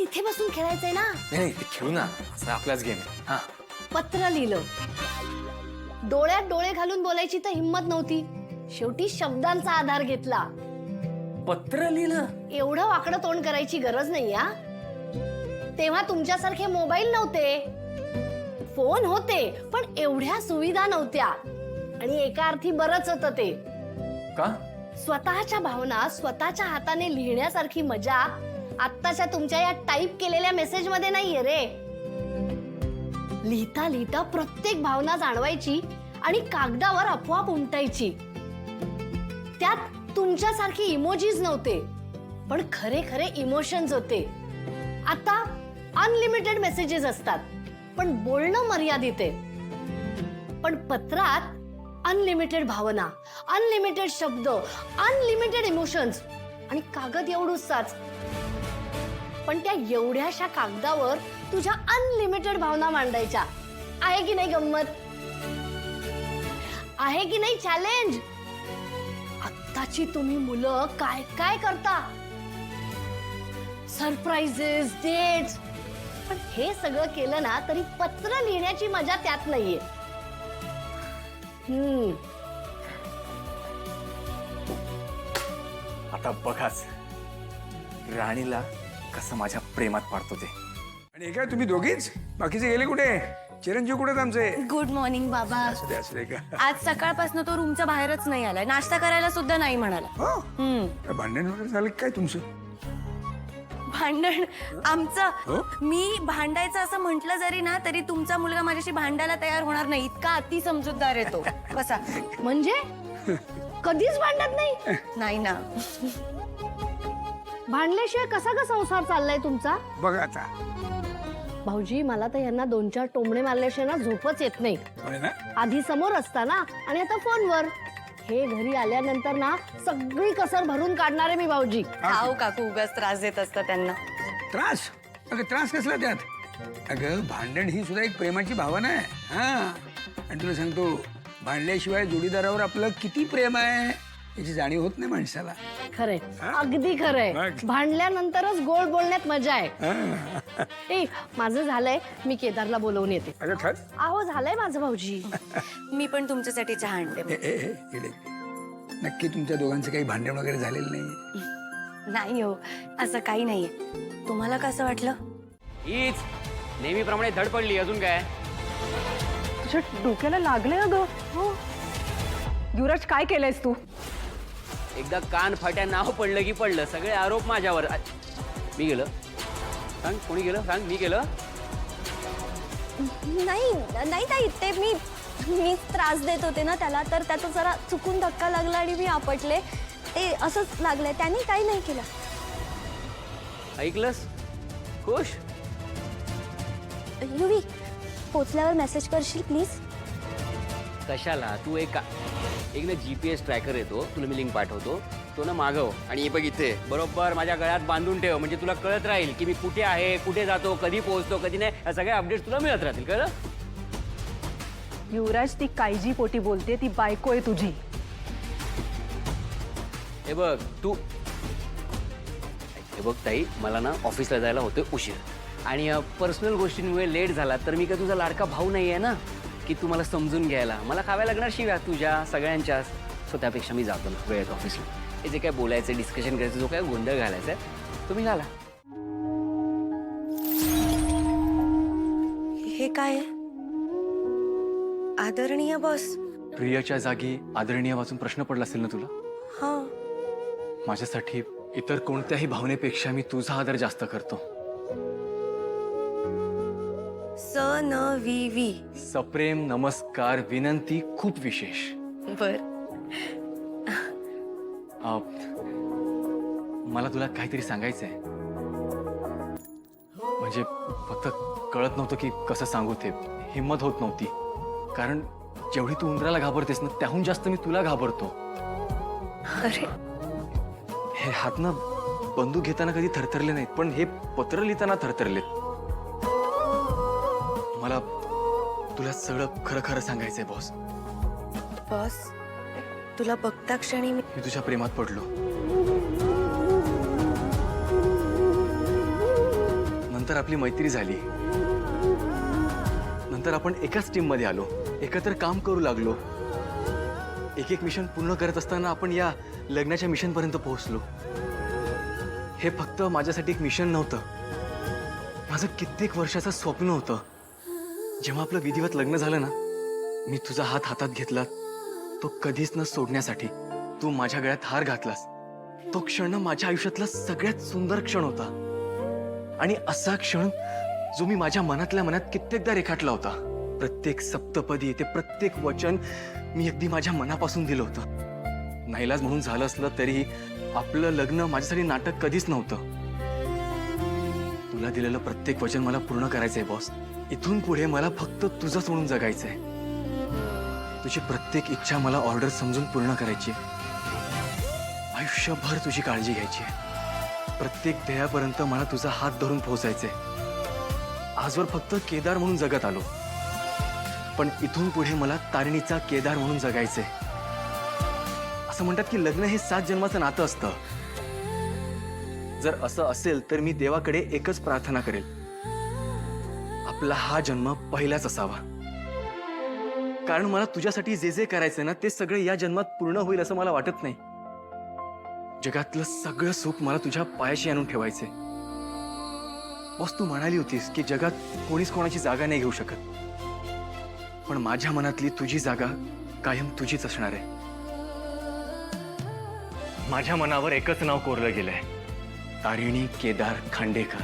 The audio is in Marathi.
तिथे बसून खेळायचंय ना. नाही ते खेळू ना, असा आपलाच गेम आहे. हा पत्र लिहिलं. डोळ्यात डोळे घालून बोलायची तर हिम्मत नव्हती, शेवटी शब्दांचा आधार घेतला. पत्र लिहिलं. एवढं वाकडं तोंड करायची गरज नाही हा. तेव्हा तुमच्यासारखे मोबाईल नव्हते, फोन होते पण एवढ्या सुविधा नव्हत्या. आणि एका अर्थी बरंच होतं ते. का? स्वतःच्या भावना स्वतःच्या हाताने लिहिण्यासारखी मजा आत्ताच्या तुमच्या या टाईप केलेल्या मेसेज मध्ये नाहीये रे. लिहिता लिहिता प्रत्येक भावना जाणवायची आणि कागदावर आपोआप उमटायची. त्यात तुमच्यासारखे इमोजीज नव्हते, पण खरे खरे इमोशन्स होते. आता अनलिमिटेड मेसेजेस असतात, पण बोलणं मर्यादित आहे. पण पत्रात अनलिमिटेड भावना, अनलिमिटेड शब्द, अनलिमिटेड इमोशन्स आणि कागद एवढूसाच. पण त्या एवढ्याशा कागदावर तुझ्या अनलिमिटेड भावना मांडायच्या. आहे की नाही गंमत? आहे की नाही चॅलेंज? आत्ताची तुम्ही मुलं काय काय करता, सरप्राइजेस, डेट्स. पण हे सगळं केलं ना तरी पत्र लिहिण्याची मजा त्यात नाहीये. आता बघाच राणीला कसं माझ्या प्रेमात पाडतो ते. आणि हे काय तुम्ही दोघीच? बाकीचे गेले कुठे? चिरंजीव कुठे आमचे? गुड मॉर्निंग बाबा. असले का? आज सकाळपासून तो रूमच्या बाहेरच नाही आलाय, नाश्ता करायला सुद्धा नाही म्हणाला. हो काय भांडण वगैरे झालं काय तुमचं? भांडण हो? आमचं? मी भांडायचं असं म्हंटल जरी ना तरी तुमचा मुलगा माझ्याशी भांडायला तयार होणार नाही, इतका अति समजूतदार आहे तो. बसा. म्हणजे कधीच भांडत नाही? नाही ना. भांडल्याशिवाय कसा का संसार चाललाय तुमचा? बघ आता. भाऊजी, मला तर यांना 2-4 टोमणे मारल्याशिवाय ना झोपच येत नाही. होय ना? आधी समोर असता ना आणि आता फोनवर. हे घरी आल्यानंतर ना सगळी कसर भरून काढणारे मी भाऊजी. खाऊ काकू उगाच त्रास देत असता त्यांना. त्रास? अगं त्रास कसला त्यात? अगं भांडण ही सुद्धा एक प्रेमाची भावना आहे. हा, आणि तुला सांगतो, भांडल्याशिवाय जोडीदारावर आपलं किती प्रेम आहे याची जाणीव होत नाही माणसाला. खरंय, अगदी खरंय. बघ. भांडल्यानंतरच गोड बोलण्यात मजा आहे. हा. ए, माझं झालंय, मी केदारला बोलवून येते. अगं खर. आहो, झालंय माझं भाऊजी. मी पण तुमच्यासाठी चहा आणते. इकडे. नक्की तुमच्या दोघांचं काही भांडण वगैरे झालेलं नाही? नाही हो, असं काही नाहीये. तुम्हाला कसं वाटलं? हीच नेहमीप्रमाणे धड पडली. अजून काय? तुझ्या डोक्याला लागले ना ग? हो. युवराज, काय केलंयस तू? एकदा कान फाट्या नाव पडलं की पडलं. सगळे आरोप माझ्यावर. मी गेलं? सांग, कोणी गेलं? सांग, मी केलं? नाही नाही ताई, ते मी त्रास देत होते ना त्याला, तर त्याचा जरा चुकून धक्का लागला आणि मी आपटले. ते असंच लागलंय, त्याने काही नाही केलं. ऐकलंस? खुश? युवी, पोचल्यावर मेसेज करशील प्लीज? कशाला? तू एक ना GPS ट्रॅकर येतो, तुला मी लिंक पाठवतो, तो ना मागव आणि हे बघ इथे बरोबर माझ्या गळ्यात बांधून ठेव. म्हणजे तुला कळत राहील की मी कुठे आहे, कुठे जातो, कधी पोहोचतो, कधी नाही. या सगळ्या अपडेट्स तुला मिळत राहतील. कळलं? युवराज, ती काळजी पोटी बोलते, ती बायको आहे तुझी. हे बघ तू, हे बघ ताई, मला ना ऑफिसला जायला होते उशीर आणि पर्सनल गोष्टींमुळे लेट झाला तर मी काय तुझा लाडका भाऊ नाही आहे ना की तू मला समजून घ्यायला. मला खाव्या लागणार शिव्या तुझ्या सगळ्यांच्याच. सो त्यापेक्षा मी जातो ना वेळेत ऑफिसला. हे जे काय बोलायचं, डिस्कशन करायचं, जो काय गोंधळ घालायचा आहे तुम्ही घाला. हे काय? आदरणीय बॉस. प्रियाच्या जागी आदरणीय वाचून प्रश्न पडला असेल ना तुला? हा. माझ्यासाठी इतर कोणत्याही भावनेपेक्षा मी तुझा आदर जास्त करतो. स न वी वी. सप्रेम नमस्कार विनंती खूप विशेष. बर. मला तुला काहीतरी सांगायचं आहे. म्हणजे फक्त कळत नव्हतं की कसं सांगू ते. हिम्मत होत नव्हती. कारण जेवढी तू उंदराला घाबरतेस ना त्याहून जास्त मी तुला घाबरतो. अरे, हे हात ना बंदूक घेताना कधी थरथरले नाहीत, पण हे पत्र लिहिताना थरथरलेत. मला तुला सगळं खरं खरं सांगायचंय बॉस. बॉस, तुला बघता क्षणी मी तुझ्या प्रेमात पडलो. नंतर आपली मैत्री झाली. नंतर आपण एकाच टीम मध्ये आलो, एकत्र काम करू लागलो. एक एक मिशन पूर्ण करत असताना आपण या लग्नाच्या मिशन पर्यंत पोहोचलो. हे फक्त माझ्यासाठी एक मिशन नव्हतं, माझं कित्येक वर्षाचं स्वप्न होतं. जेव्हा आपलं विधिवत लग्न झालं ना, मी तुझा हात हातात घेतला, तो कधीच न सोडण्यासाठी. तू माझ्या गळ्यात हार घातलास. तो क्षण ना माझ्या आयुष्यातला सगळ्यात सुंदर क्षण होता. आणि असा क्षण जो मी माझ्या मनातल्या मनात कित्येकदा रेखाटला होता. प्रत्येक सप्तपदी ते प्रत्येक वचन मी अगदी माझ्या मनापासून दिलं होतं. नाईलाज म्हणून झालं असलं तरीही आपलं लग्न माझ्यासाठी नाटक कधीच नव्हतं. तुला दिलेलं प्रत्येक वचन मला पूर्ण करायचंय बॉस. इथून पुढे मला फक्त तुझं सोडून जगायचंय. तुझी प्रत्येक इच्छा मला ऑर्डर समजून पूर्ण करायची. आयुष्यभर तुझी काळजी घ्यायची. प्रत्येक ध्येयापर्यंत मला तुझा हात धरून पोहोचायचंय. आजवर फक्त केदार म्हणून जगत आलो, पण इथून पुढे मला तारिणीचा केदार म्हणून जगायचंय. असं म्हणतात की लग्न हे 7 जन्माचं नातं असतं. जर असं असेल तर मी देवाकडे एकच प्रार्थना करेल, आपला हा जन्म पहिलाच असावा. कारण मला तुझ्यासाठी जे जे करायचंय ना, ते सगळे या जन्मात पूर्ण होईल असं मला वाटत नाही. जगातलं सगळं सुख मला तुझ्या पायाशी आणून ठेवायचंय. बॉस, तू म्हणाली होतीस की जगात कोणीच कोणाची जागा नाही घेऊ शकत, पण माझ्या मनातली तुझी जागा कायम तुझीच असणार आहे. माझ्या मनावर एकच नाव कोरलं गेलंय, तारिणी केदार खांडेकर.